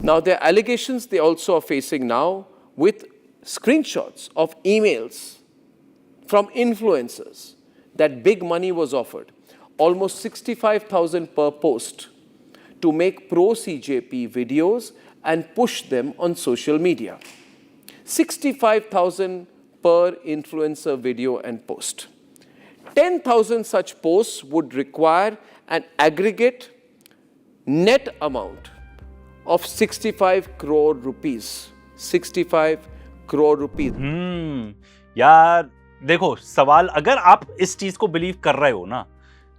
Now, there are allegations they also are facing now with screenshots of emails from influencers that big money was offered, almost 65,000 per post, to make pro-CJP videos and push them on social media. 65,000 per influencer video and post. 10,000 such posts would require an aggregate net amount of 65 crore rupees. 65 crore rupees. यार देखो, सवाल अगर आप इस चीज को believe कर रहे हो ना,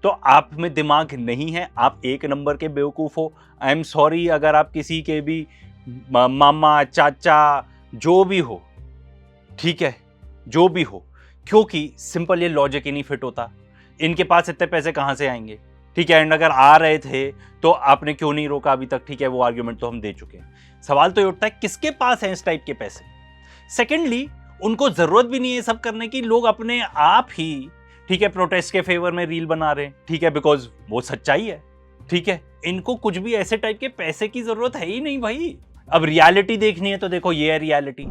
तो आप में दिमाग नहीं है, आप एक नंबर के बेवकूफ हो। आई एम सॉरी अगर आप किसी के भी मामा, चाचा, जो भी हो, ठीक है, जो भी हो, क्योंकि सिंपल ये लॉजिक ही नहीं फिट होता। इनके पास इतने पैसे कहां से आएंगे? ठीक है, एंड अगर आ रहे थे तो आपने क्यों नहीं रोका अभी तक? ठीक है, वो आर्ग्यूमेंट तो हम दे चुके हैं। सवाल तो ये उठता है किसके पास है इस टाइप के पैसे। सेकेंडली, उनको जरूरत भी नहीं है सब करने की। लोग अपने आप ही, ठीक है, प्रोटेस्ट के फेवर में रील बना रहे हैं, ठीक है, बिकॉज वो सच्चाई है। ठीक है, इनको कुछ भी ऐसे टाइप के पैसे की जरूरत है ही नहीं भाई। अब रियलिटी देखनी है तो देखो, ये है रियलिटी।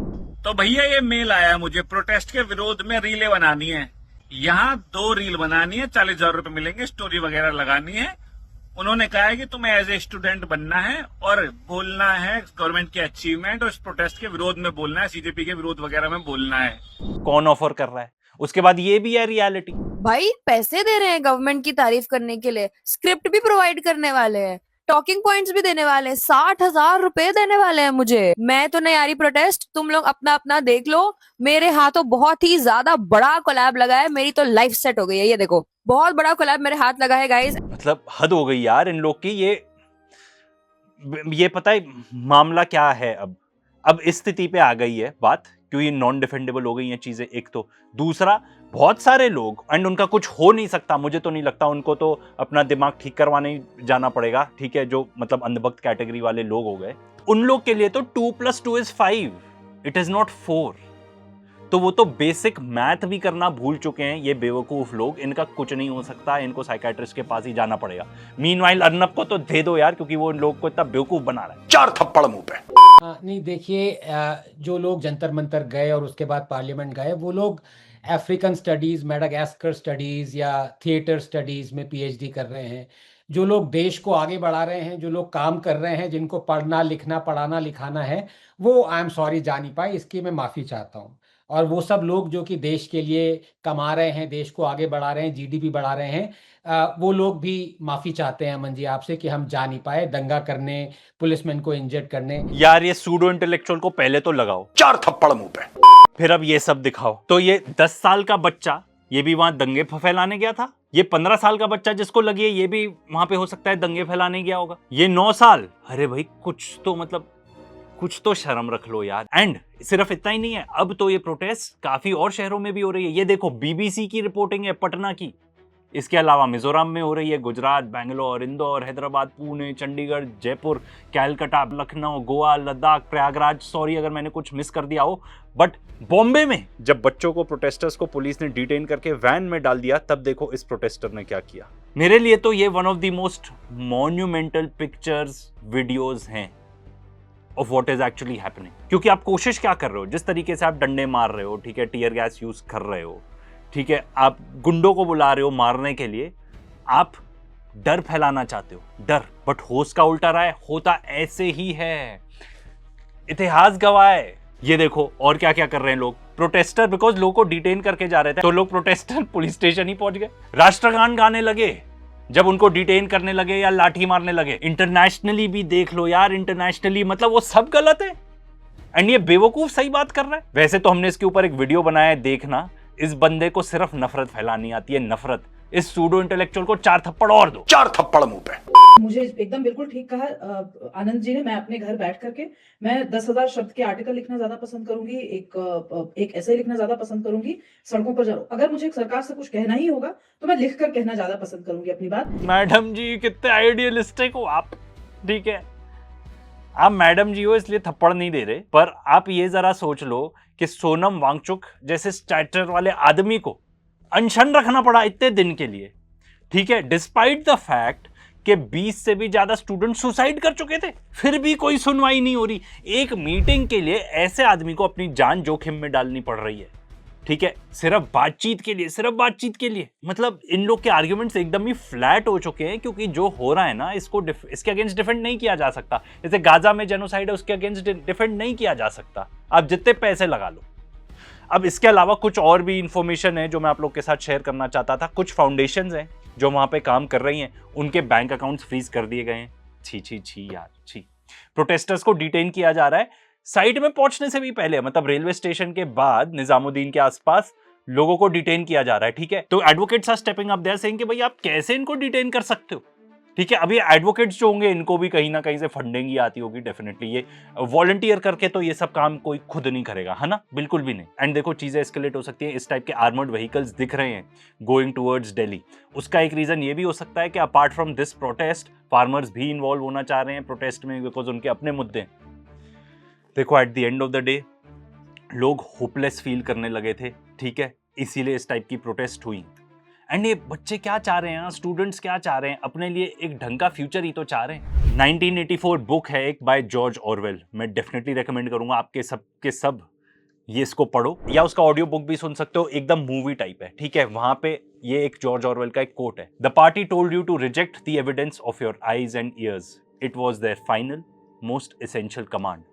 तो भैया ये मेल आया मुझे, प्रोटेस्ट के विरोध में रीलें बनानी है। यहाँ 2 रील बनानी है, 40,000 रुपए मिलेंगे, स्टोरी वगैरह लगानी है। उन्होंने कहा है कि तुम्हें एज ए स्टूडेंट बनना है और बोलना है गवर्नमेंट के अचीवमेंट और इस प्रोटेस्ट के विरोध में बोलना है, सीजेपी के विरोध वगैरह में बोलना है। कौन ऑफर कर रहा है? उसके बाद ये भी है रियलिटी। भाई पैसे दे रहे हैं गवर्नमेंट की तारीफ करने के लिए, स्क्रिप्ट भी प्रोवाइड करने वाले हैं, टॉकिंग पॉइंट्स भी देने वाले हैं, 60,000 रुपए देने वाले हैं मुझे। मैं तो नहीं आ रही प्रोटेस्ट, तुम लोग अपना अपना देख लो। मेरे हाथों बहुत ही ज्यादा बड़ा कोलैब लगा है, मेरी तो लाइफ सेट हो गई है। ये देखो, बहुत बड़ा कोलैब मेरे हाथ लगा है गाइस। मतलब हद हो गई यार इन लोग की। ये पता है मामला क्या है? अब इस स्थिति पे आ गई है बात, क्यों ये नॉन डिफेंडेबल हो गई हैं चीजें, एक तो। दूसरा, बहुत सारे लोग, एंड उनका कुछ हो नहीं सकता, मुझे तो नहीं लगता, उनको तो अपना दिमाग ठीक करवाने ही जाना पड़ेगा, ठीक है, जो मतलब अंधभक्त कैटेगरी वाले लोग हो गए, उन लोग के लिए तो 2 + 2 = 5, इट इज नॉट 4। तो वो तो बेसिक मैथ भी करना भूल चुके हैं ये बेवकूफ लोग। इनका कुछ नहीं हो सकता, इनको साइकियाट्रिस्ट के पास ही जाना पड़ेगा। मीनवाइल अर्नब को तो दे दो यार, क्योंकि वो इन लोग को इतना बेवकूफ बना रहा है। 4 थप्पड़ मुंह पे। नहीं देखिए, जो लोग जंतर मंतर गए और उसके बाद पार्लियामेंट गए, वो लोग अफ्रीकन स्टडीज़, मेडागास्कर स्टडीज़ या थिएटर स्टडीज़ में पीएचडी कर रहे हैं। जो लोग देश को आगे बढ़ा रहे हैं, जो लोग काम कर रहे हैं, जिनको पढ़ना लिखना, पढ़ाना लिखाना है, वो आई एम सॉरी जा नहीं पाए, इसकी मैं माफ़ी चाहता हूँ। और वो सब लोग जो कि देश के लिए कमा रहे हैं, देश को आगे बढ़ा रहे हैं, जीडीपी बढ़ा रहे हैं, वो लोग भी माफ़ी चाहते हैं अमन जी आपसे कि हम जा नहीं पाए दंगा करने, पुलिसमैन को इंजर्ड करने। यार ये सूडो इंटेलेक्चुअल को पहले तो लगाओ 4 थप्पड़ मुंह पे, फिर अब ये सब दिखाओ। तो ये 10 साल का बच्चा, ये भी वहां दंगे फैलाने गया था। ये 15 साल का बच्चा जिसको लगी है, ये भी वहां पे हो सकता है दंगे फैलाने गया होगा। ये 9 साल, अरे भाई कुछ तो मतलब कुछ तो शर्म रख लो यार। एंड सिर्फ इतना ही नहीं है, अब तो ये प्रोटेस्ट काफी और शहरों में भी हो रही है। ये देखो, बीबीसी की रिपोर्टिंग है पटना की। इसके अलावा मिजोरम में हो रही है, गुजरात, बेंगलोर, इंदौर, हैदराबाद, पुणे, चंडीगढ़, जयपुर, कैलकाटा, लखनऊ, गोवा, लद्दाख, प्रयागराज, सॉरी अगर मैंने कुछ मिस कर दिया हो। बट बॉम्बे में जब बच्चों को, प्रोटेस्टर्स को पुलिस ने डिटेन करके वैन में डाल दिया, तब देखो इस प्रोटेस्टर ने क्या किया। मेरे लिए तो ये one of the most monumental pictures, videos हैं of what is actually happening. क्योंकि आप कोशिश क्या कर रहे हो, जिस तरीके से आप डंडे मार रहे हो, ठीक है, टीयर गैस यूज कर रहे हो, ठीक है, आप गुंडों को बुला रहे हो मारने के लिए, आप डर फैलाना चाहते हो, डर। बट होश का उल्टा रहा है, होता ऐसे ही है, इतिहास गवाह है। ये देखो और क्या क्या कर रहे हैं लोग, प्रोटेस्टर, बिकॉज लोगों को डिटेन करके जा रहे थे तो लोग प्रोटेस्टर पुलिस स्टेशन ही पहुंच गए, राष्ट्रगान गाने लगे जब उनको डिटेन करने लगे या लाठी मारने लगे। इंटरनेशनली भी देख लो यार, इंटरनेशनली मतलब वो सब गलत है, एंड ये बेवकूफ सही बात कर रहा है। वैसे तो हमने इसके ऊपर एक वीडियो बनाया है, देखना। इस बंदे को सिर्फ नफरत फैलानी आती है, नफरत। इस सूडो इंटेलेक्चुअल को 4 थप्पड़ और दो। 4 थप्पड़ मुंह पे। मुझे एकदम बिल्कुल ठीक कहा आनंद जी ने। मैं अपने घर बैठ करके मैं 10,000 शब्द के आर्टिकल लिखना ज्यादा पसंद करूंगी, एक ऐसे लिखना ज्यादा पसंद करूंगी सड़कों पर जाऊं। अगर मुझे सरकार से कुछ कहना ही होगा तो मैं लिख कर कहना ज्यादा पसंद करूंगी अपनी बात। मैडम जी कितने आइडियलिस्टिक हो आप, ठीक है, आप मैडम जी हो इसलिए थप्पड़ नहीं दे रहे, पर आप ये जरा सोच लो कि सोनम वांगचुक जैसे स्टैचर वाले आदमी को अनशन रखना पड़ा इतने दिन के लिए, ठीक है, डिस्पाइट द फैक्ट के 20 से भी ज्यादा स्टूडेंट सुसाइड कर चुके थे, फिर भी कोई सुनवाई नहीं हो रही। एक मीटिंग के लिए ऐसे आदमी को अपनी जान जोखिम में डालनी पड़ रही है, ठीक है, सिर्फ बातचीत के लिए, सिर्फ बातचीत के लिए। मतलब इन लोग के आर्ग्यूमेंट्स एकदम ही फ्लैट हो चुके हैं, क्योंकि जो हो रहा है ना, इसके अगेंस्ट डिफेंड नहीं किया जा सकता। जैसे गाजा में जेनोसाइड है, उसके अगेंस्ट डिफेंड नहीं किया जा सकता, आप जितने पैसे लगा लो। अब इसके अलावा कुछ और भी इंफॉर्मेशन है जो मैं आप लोग के साथ शेयर करना चाहता था। कुछ फाउंडेशंस हैं जो वहां पे काम कर रही हैं, उनके बैंक अकाउंट्स फ्रीज कर दिए गए हैं। छी यार, छी। प्रोटेस्टर्स को डिटेन किया जा रहा है साइट में पहुंचने से भी पहले, मतलब रेलवे स्टेशन के बाद निजामुद्दीन के आसपास लोगों को डिटेन किया जा रहा है, ठीक है। तो advocates are stepping up, they are saying कि भाई आप कैसे इनको डिटेन कर सकते हो, ठीक है। अभी एडवोकेट्स जो होंगे इनको भी कहीं ना कहीं से फंडिंग ही आती होगी डेफिनेटली। ये वॉलंटियर करके तो ये सब काम कोई खुद नहीं करेगा, है ना, बिल्कुल भी नहीं। एंड देखो चीजें एस्केलेट हो सकती हैं, इस टाइप के आर्मर्ड व्हीकल्स दिख रहे हैं गोइंग टुवर्ड्स दिल्ली। उसका एक रीजन ये भी हो सकता है कि apart from this protest farmers भी इन्वॉल्व होना चाह रहे हैं प्रोटेस्ट में, बिकॉज उनके अपने मुद्दे। देखो at the end of the day लोग होपलेस फील करने लगे थे, ठीक है, इसीलिए इस टाइप की प्रोटेस्ट हुई। एंड ये बच्चे क्या चाह रहे हैं, स्टूडेंट्स क्या चाह रहे हैं, अपने लिए एक ढंग का फ्यूचर ही तो चाह रहे हैं। 1984 बुक है एक बाय जॉर्ज ऑरवेल, मैं डेफिनेटली रेकमेंड करूंगा आपके सब ये इसको पढ़ो, या उसका ऑडियो बुक भी सुन सकते हो, एकदम मूवी टाइप है, ठीक है। वहां पे ये एक जॉर्ज ऑरवेल का एक कोट है, the party told you to reject the evidence of your eyes and ears, it was their final most essential command.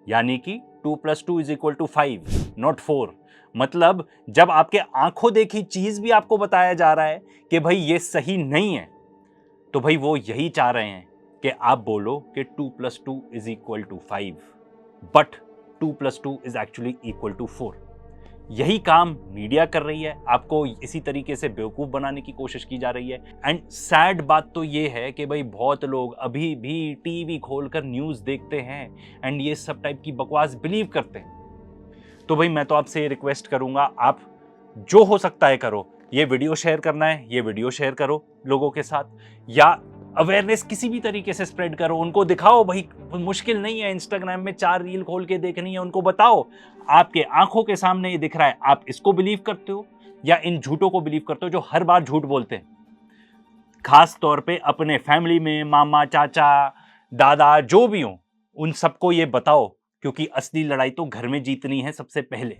यानी कि 2+2 = 5 नॉट 4। मतलब जब आपके आंखों देखी चीज भी आपको बताया जा रहा है कि भाई ये सही नहीं है, तो भाई वो यही चाह रहे हैं कि आप बोलो कि 2+2 = 5, but 2+2 is actually equal to 4। यही काम मीडिया कर रही है, आपको इसी तरीके से बेवकूफ बनाने की कोशिश की जा रही है। एंड सैड बात तो ये है कि भाई बहुत लोग अभी भी टीवी खोलकर न्यूज देखते हैं एंड ये सब टाइप की बकवास बिलीव करते हैं। तो भाई मैं तो आपसे रिक्वेस्ट करूंगा, आप जो हो सकता है करो, ये वीडियो शेयर करना है ये वीडियो शेयर करो लोगों के साथ, या अवेयरनेस किसी भी तरीके से स्प्रेड करो, उनको दिखाओ भाई मुश्किल नहीं है, इंस्टाग्राम में 4 रील खोल के देखनी है, उनको बताओ आपके आंखों के सामने ये दिख रहा है, आप इसको बिलीव करते हो या इन झूठों को बिलीव करते हो जो हर बार झूठ बोलते हैं। खास तौर पे अपने फैमिली में मामा चाचा दादा जो भी हो, उन सबको ये बताओ, क्योंकि असली लड़ाई तो घर में जीतनी है सबसे पहले।